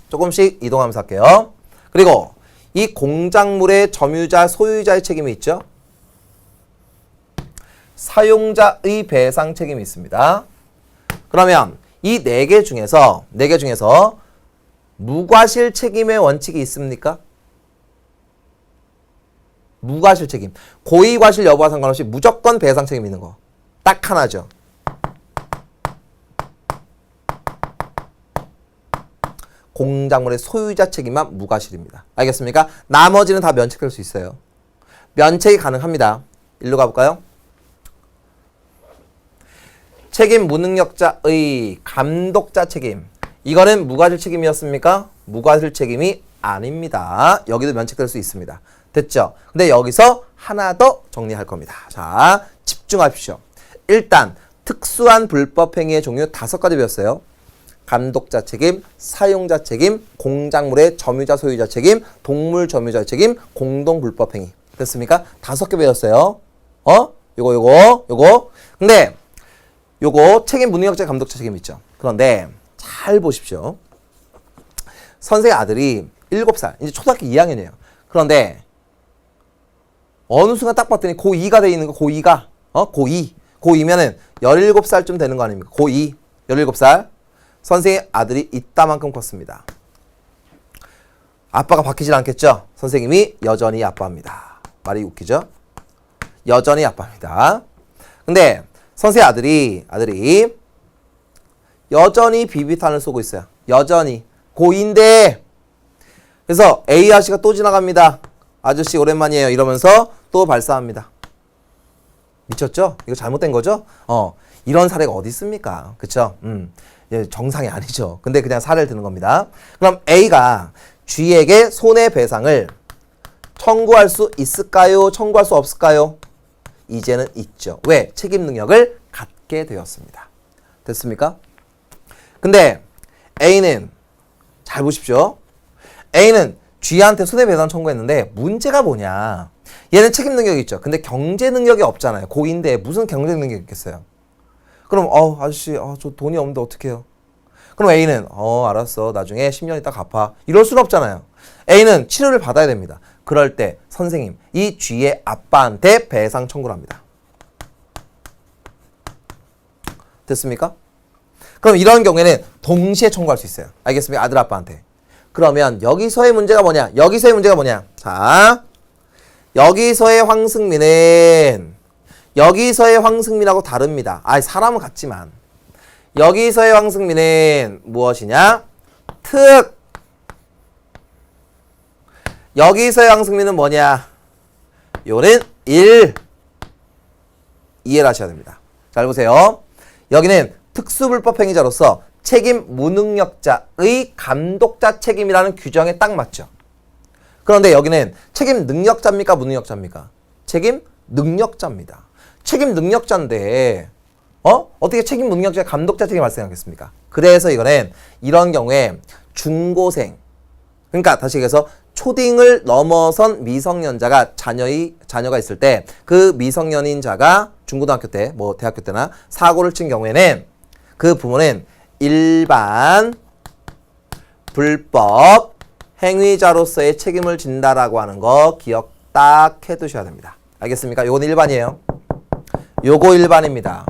조금씩 이동하면서 할게요. 그리고 이 공작물의 점유자, 소유자의 책임이 있죠. 사용자의 배상 책임이 있습니다. 그러면 이 4개 중에서 무과실 책임의 원칙이 있습니까? 무과실 책임. 고의 과실 여부와 상관없이 무조건 배상 책임이 있는 거. 딱 하나죠. 공작물의 소유자 책임만 무과실입니다. 알겠습니까? 나머지는 다 면책될 수 있어요. 면책이 가능합니다. 일로 가볼까요? 책임 무능력자의 감독자 책임. 이거는 무과실 책임이었습니까? 무과실 책임이 아닙니다. 여기도 면책될 수 있습니다. 됐죠? 근데 여기서 하나 더 정리할 겁니다. 자, 집중하십시오. 일단 특수한 불법행위의 종류 5가지 배웠어요. 감독자 책임, 사용자 책임, 공작물의 점유자 소유자 책임, 동물 점유자 책임, 공동 불법행위. 됐습니까? 5개 배웠어요. 요거. 근데 요거 책임 무능력자 감독자 책임 있죠. 그런데 잘 보십시오. 선생의 아들이 7살, 이제 초등학교 2학년이에요. 그런데 어느 순간 딱 봤더니 고2가 돼 있는 거. 고2가 고2면은 17살쯤 되는 거 아닙니까? 고2 17살. 선생의 아들이 이따만큼 컸습니다. 아빠가 바뀌질 않겠죠? 선생님이 여전히 아빠입니다. 말이 웃기죠? 여전히 아빠입니다. 근데 선생의 아들이 여전히 비비탄을 쏘고 있어요. 여전히. 고2인데 그래서 A 아저씨가 또 지나갑니다. 아저씨 오랜만이에요. 이러면서 또 발사합니다. 미쳤죠? 이거 잘못된 거죠? 이런 사례가 어디 있습니까? 그쵸? 정상이 아니죠. 근데 그냥 사례를 드는 겁니다. 그럼 A가 G에게 손해배상을 청구할 수 있을까요? 청구할 수 없을까요? 이제는 있죠. 왜? 책임 능력을 갖게 되었습니다. 됐습니까? 근데 A는 잘 보십시오. A는 G한테 손해배상 청구했는데 문제가 뭐냐? 얘는 책임 능력이 있죠. 근데 경제 능력이 없잖아요. 고2인데 무슨 경제 능력이 있겠어요? 그럼 아저씨 저 돈이 없는데 어떡해요? 그럼 A는 알았어. 나중에 10년 있다 갚아. 이럴 수는 없잖아요. A는 치료를 받아야 됩니다. 그럴 때 선생님, 이 G의 아빠한테 배상 청구를 합니다. 됐습니까? 그럼 이런 경우에는 동시에 청구할 수 있어요. 알겠습니까? 아들 아빠한테. 그러면 여기서의 문제가 뭐냐? 자, 여기서의 황승민하고 다릅니다. 사람은 같지만 여기서의 황승민은 무엇이냐? 여기서의 황승민은 뭐냐? 요는 1. 이해를 하셔야 됩니다. 잘 보세요. 여기는 특수불법행위자로서 책임 무능력자의 감독자 책임이라는 규정에 딱 맞죠. 그런데 여기는 책임 능력자입니까? 무능력자입니까? 책임 능력자입니다. 책임 능력자인데 어떻게 책임 무능력자 감독자 책임 발생하겠습니까? 그래서 이거는 이런 경우에 중고생, 그러니까 다시 얘기해서 초딩을 넘어선 미성년자가 자녀가 있을 때 그 미성년인 자가 중고등학교 때, 대학교 때나 사고를 친 경우에는 그 부모는 일반 불법 행위자로서의 책임을 진다라고 하는 거 기억 딱 해두셔야 됩니다. 알겠습니까? 요건 일반이에요. 요거 일반입니다.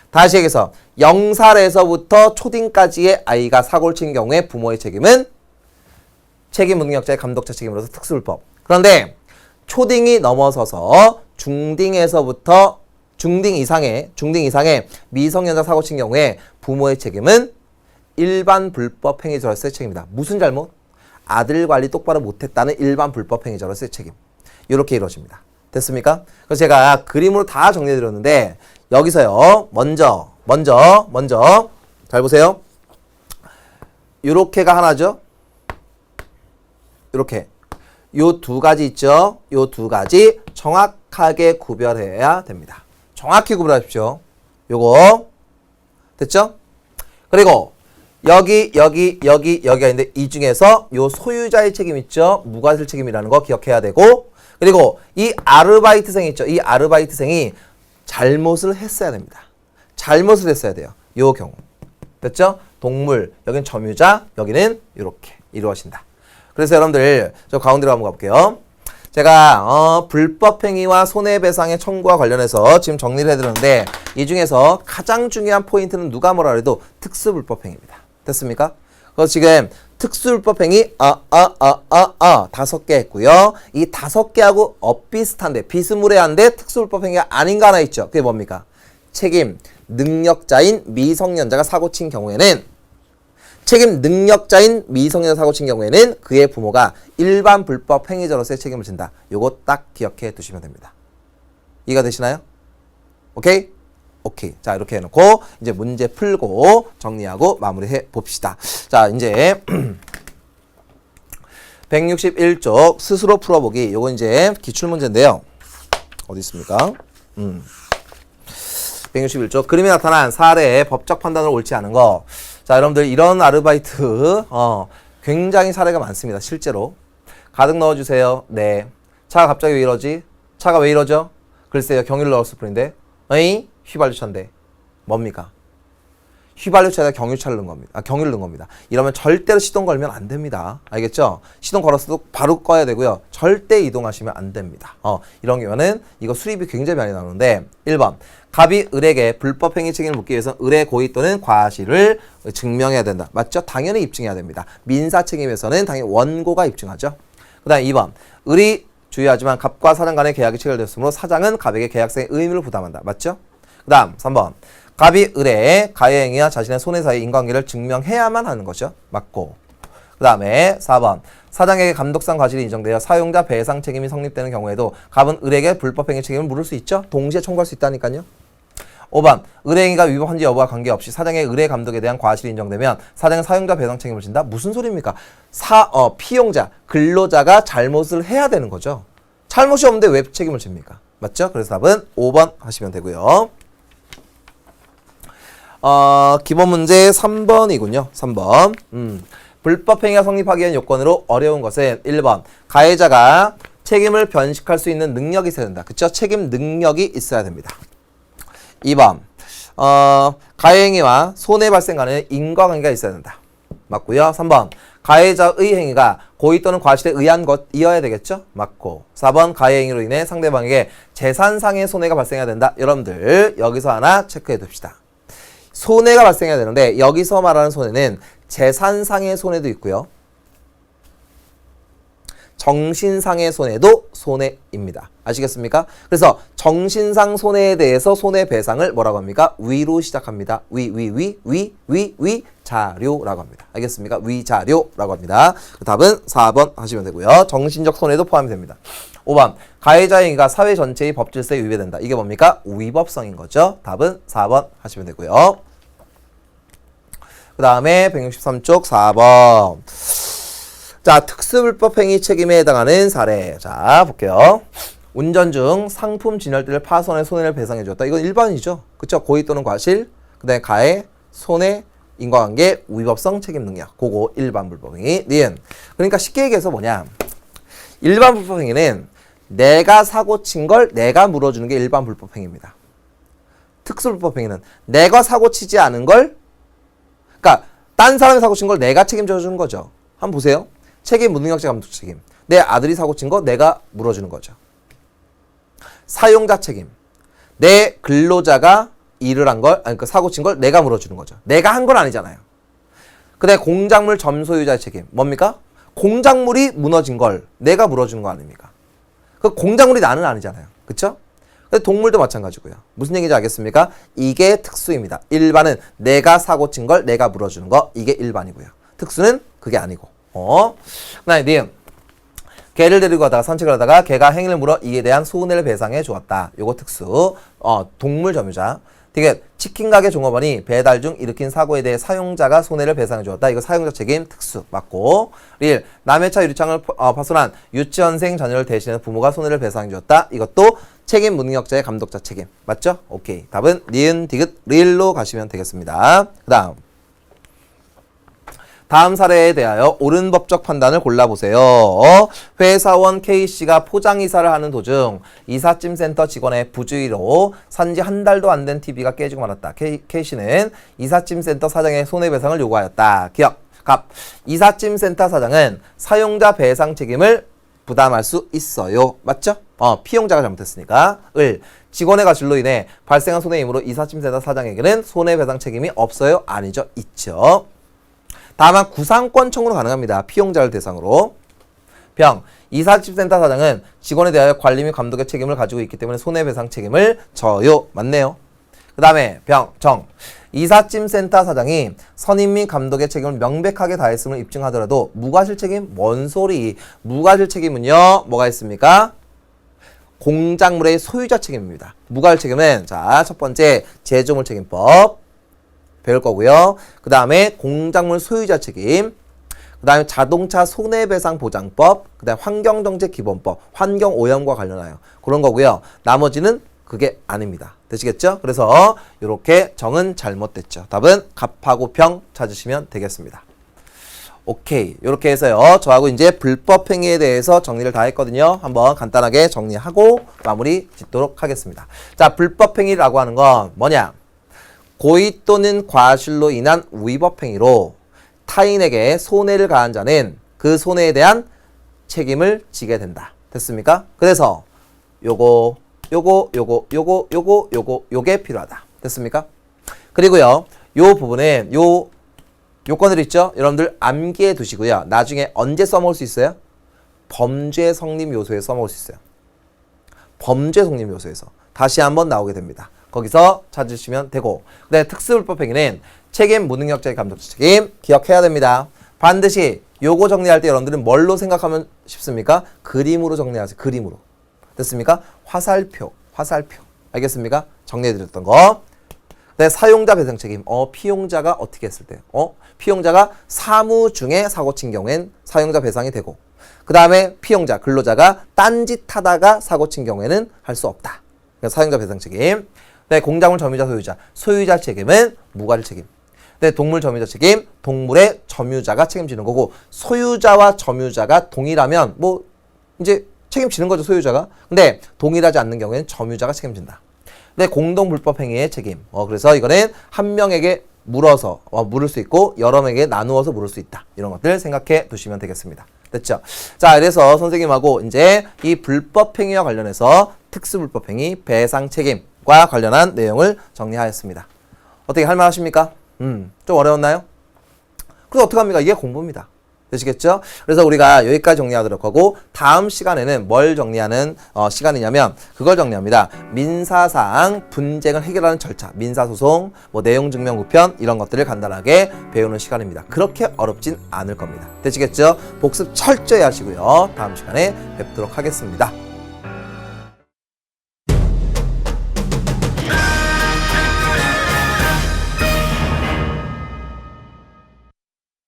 다시 얘기해서 0살에서부터 초딩까지의 아이가 사고를 친 경우에 부모의 책임은 책임 무능력자의 감독자 책임으로서 특수불법. 그런데 초딩이 넘어서서 중딩 이상의 미성년자 사고 친 경우에 부모의 책임은 일반 불법 행위자로서의 책임이다. 무슨 잘못? 아들 관리 똑바로 못했다는 일반 불법 행위자로서의 책임. 이렇게 이루어집니다. 됐습니까? 그래서 제가 그림으로 다 정리해드렸는데 여기서요. 먼저 잘 보세요. 요렇게가 하나죠. 요렇게. 요 2가지 있죠. 요 2가지 정확하게 구별해야 됩니다. 정확히 구별하십시오. 요거 됐죠? 그리고 여기가 있는데 이 중에서 요 소유자의 책임 있죠. 무과실 책임이라는 거 기억해야 되고, 그리고 이 아르바이트생 있죠. 이 아르바이트생이 잘못을 했어야 됩니다. 잘못을 했어야 돼요. 요 경우. 됐죠? 동물, 여기는 점유자, 여기는 이렇게 이루어진다. 그래서 여러분들 저 가운데로 한번 가볼게요. 제가 불법행위와 손해배상의 청구와 관련해서 지금 정리를 해드렸는데 이 중에서 가장 중요한 포인트는 누가 뭐라 그래도 특수불법행위입니다. 됐습니까? 그래서 지금 특수불법행위 5개 했고요. 이 5개하고 엇비슷한데 비스무리한데 특수불법행위가 아닌 거 하나 있죠. 그게 뭡니까? 책임 능력자인 미성년자가 사고친 경우에는 그의 부모가 일반 불법 행위자로서의 책임을 진다. 요거 딱 기억해 두시면 됩니다. 이해가 되시나요? 오케이? 오케이. 자, 이렇게 해놓고 이제 문제 풀고 정리하고 마무리해 봅시다. 자, 이제 161쪽 스스로 풀어보기. 요거 이제 기출문제인데요. 어디 있습니까? 161쪽 그림에 나타난 사례의 법적 판단으로 옳지 않은 거. 자, 여러분들 이런 아르바이트 굉장히 사례가 많습니다. 실제로. 가득 넣어주세요. 네. 차가 갑자기 왜 이러지? 차가 왜 이러죠? 글쎄요. 경유를 넣었을 뿐인데. 어이? 휘발유차인데. 뭡니까? 휘발유차에다 경유차를 넣은 겁니다. 경유를 넣은 겁니다. 이러면 절대로 시동 걸면 안 됩니다. 알겠죠? 시동 걸었어도 바로 꺼야 되고요. 절대 이동하시면 안 됩니다. 이런 경우는 이거 수리비 굉장히 많이 나오는데 1번. 갑이 을에게 불법행위 책임을 묻기 위해서 을의 고의 또는 과실을 증명해야 된다. 맞죠? 당연히 입증해야 됩니다. 민사책임에서는 당연히 원고가 입증하죠. 그 다음에 2번. 을이 주의하지만 갑과 사장 간의 계약이 체결되었으므로 사장은 갑에게 계약상의 의무를 부담한다. 맞죠? 그 다음 3번. 갑이 을의 가해행위와 자신의 손해 사이의 인과관계를 증명해야만 하는 것이죠. 맞고. 그 다음에 4번. 사장에게 감독상 과실이 인정되어 사용자 배상 책임이 성립되는 경우에도 갑은 을에게 불법행위 책임을 물을 수 있죠. 동시에 청구할 수 있다니까요. 5번. 의뢰행위가 위법한지 여부와 관계없이 사장의 의뢰 감독에 대한 과실이 인정되면 사장은 사용자 배상 책임을 진다? 무슨 소리입니까? 피용자, 근로자가 잘못을 해야 되는 거죠. 잘못이 없는데 왜 책임을 집니까? 맞죠? 그래서 답은 5번 하시면 되고요. 기본 문제 3번이군요. 3번. 불법행위가 성립하기 위한 요건으로 어려운 것은 1번. 가해자가 책임을 변식할 수 있는 능력이 있어야 된다. 그쵸? 책임 능력이 있어야 됩니다. 2번. 가해행위와 손해 발생 간의 인과관계가 있어야 된다. 맞고요. 3번. 가해자의 행위가 고의 또는 과실에 의한 것이어야 되겠죠? 맞고. 4번. 가해행위로 인해 상대방에게 재산상의 손해가 발생해야 된다. 여러분들 여기서 하나 체크해 둡시다. 손해가 발생해야 되는데 여기서 말하는 손해는 재산상의 손해도 있고요. 정신상의 손해도 손해입니다. 아시겠습니까? 그래서 정신상 손해에 대해서 손해배상을 뭐라고 합니까? 위로 시작합니다. 위자료라고 합니다. 알겠습니까? 위자료라고 합니다. 답은 4번 하시면 되고요. 정신적 손해도 포함이 됩니다. 5번. 가해자의 행위가 사회 전체의 법 질서에 위배된다. 이게 뭡니까? 위법성인 거죠. 답은 4번 하시면 되고요. 그 다음에 163쪽 4번. 자, 특수불법행위 책임에 해당하는 사례. 자, 볼게요. 운전 중 상품 진열대를 파손해 손해를 배상해 주었다. 이건 일반이죠. 그쵸? 고의 또는 과실, 그 다음에 가해, 손해, 인과관계, 위법성, 책임 능력. 그거 일반 불법행위. 니은. 그러니까 쉽게 얘기해서 뭐냐. 일반 불법행위는 내가 사고 친 걸 내가 물어주는 게 일반 불법행위입니다. 특수불법행위는 내가 사고 치지 않은 걸, 그러니까 딴 사람이 사고 친 걸 내가 책임져 주는 거죠. 한번 보세요. 책임 무능력자 감독 책임. 내 아들이 사고 친 거 내가 물어주는 거죠. 사용자 책임. 내 근로자가 일을 한 걸, 아니 그 사고 친 걸 내가 물어주는 거죠. 내가 한 건 아니잖아요. 그다음에 공작물 점소유자의 책임. 뭡니까? 공작물이 무너진 걸 내가 물어주는 거 아닙니까? 그 공작물이 나는 아니잖아요. 그쵸? 동물도 마찬가지고요. 무슨 얘기인지 알겠습니까? 이게 특수입니다. 일반은 내가 사고 친 걸 내가 물어주는 거. 이게 일반이고요. 특수는 그게 아니고. 그다음에 니은. 개를 데리고 가다가 산책을 하다가 개가 행위를 물어 이에 대한 손해를 배상해 주었다. 요거 특수. 동물 점유자. 되게 치킨 가게 종업원이 배달 중 일으킨 사고에 대해 사용자가 손해를 배상해 주었다. 이거 사용자 책임 특수 맞고. 릴. 남의 차 유리창을 파손한 유치원생 자녀를 대신해 부모가 손해를 배상해 주었다. 이것도 책임 무능력자의 감독자 책임. 맞죠? 오케이. 답은 니은, 디귿, 릴로 가시면 되겠습니다. 그 다음 다음 사례에 대하여 옳은 법적 판단을 골라보세요. 회사원 K씨가 포장이사를 하는 도중 이삿짐센터 직원의 부주의로 산지 한 달도 안 된 TV가 깨지고 말았다. K씨는 이삿짐센터 사장의 손해배상을 요구하였다. 기억, 갑. 이삿짐센터 사장은 사용자 배상 책임을 부담할 수 있어요. 맞죠? 피용자가 잘못했으니까. 을. 직원의 과실로 인해 발생한 손해이므로 이삿짐센터 사장에게는 손해배상 책임이 없어요? 아니죠? 있죠. 다만 구상권 청구는 가능합니다. 피용자를 대상으로. 병. 이삿짐센터 사장은 직원에 대하여 관리 및 감독의 책임을 가지고 있기 때문에 손해배상 책임을 져요. 맞네요. 그 다음에 병. 정. 이삿짐센터 사장이 선임 및 감독의 책임을 명백하게 다했음을 입증하더라도 무과실 책임? 뭔 소리. 무과실 책임은요. 뭐가 있습니까? 공작물의 소유자 책임입니다. 무과실 책임은 자, 첫 번째 제조물 책임법 배울 거고요. 그 다음에 공작물 소유자 책임, 그 다음에 자동차 손해배상보장법, 그 다음에 환경정책기본법, 환경오염과 관련하여 그런 거고요. 나머지는 그게 아닙니다. 되시겠죠? 그래서 이렇게 정은 잘못됐죠. 답은 갑하고 병 찾으시면 되겠습니다. 오케이. 이렇게 해서요. 저하고 이제 불법행위에 대해서 정리를 다 했거든요. 한번 간단하게 정리하고 마무리 짓도록 하겠습니다. 자, 불법행위라고 하는 건 뭐냐? 고의 또는 과실로 인한 위법행위로 타인에게 손해를 가한 자는 그 손해에 대한 책임을 지게 된다. 됐습니까? 그래서 요게 필요하다. 됐습니까? 그리고요. 요 부분에 요 요건들 있죠? 여러분들 암기해 두시고요. 나중에 언제 써먹을 수 있어요? 범죄 성립 요소에 써먹을 수 있어요. 범죄 성립 요소에서 다시 한번 나오게 됩니다. 거기서 찾으시면 되고, 그다음에 특수불법행위는 책임 무능력자의 감독자 책임 기억해야 됩니다. 반드시 요거 정리할 때 여러분들은 뭘로 생각하면 쉽습니까? 그림으로 정리하세요. 그림으로. 됐습니까? 화살표. 알겠습니까? 정리해드렸던 거. 그다음에 사용자 배상 책임. 피용자가 어떻게 했을 때? 피용자가 사무 중에 사고 친 경우엔 사용자 배상이 되고, 그 다음에 피용자, 근로자가 딴짓하다가 사고 친 경우에는 할 수 없다. 그래서 사용자 배상 책임. 네, 공작물 점유자, 소유자 책임은 무과실 책임. 네, 동물 점유자 책임, 동물의 점유자가 책임지는 거고, 소유자와 점유자가 동일하면 뭐 이제 책임지는 거죠, 소유자가. 근데 동일하지 않는 경우에는 점유자가 책임진다. 네, 공동 불법 행위의 책임. 그래서 이거는 한 명에게 물어서 물을 수 있고 여러 명에게 나누어서 물을 수 있다. 이런 것들 생각해 두시면 되겠습니다. 됐죠? 자, 그래서 선생님하고 이제 이 불법 행위와 관련해서 특수불법 행위 배상 책임과 관련한 내용을 정리하였습니다. 어떻게 할 만하십니까? 좀 어려웠나요? 그래서 어떡합니까? 이게 공부입니다. 되시겠죠? 그래서 우리가 여기까지 정리하도록 하고, 다음 시간에는 뭘 정리하는 시간이냐면 그걸 정리합니다. 민사상 분쟁을 해결하는 절차, 민사소송, 뭐 내용증명구편 이런 것들을 간단하게 배우는 시간입니다. 그렇게 어렵진 않을 겁니다. 되시겠죠? 복습 철저히 하시고요. 다음 시간에 뵙도록 하겠습니다.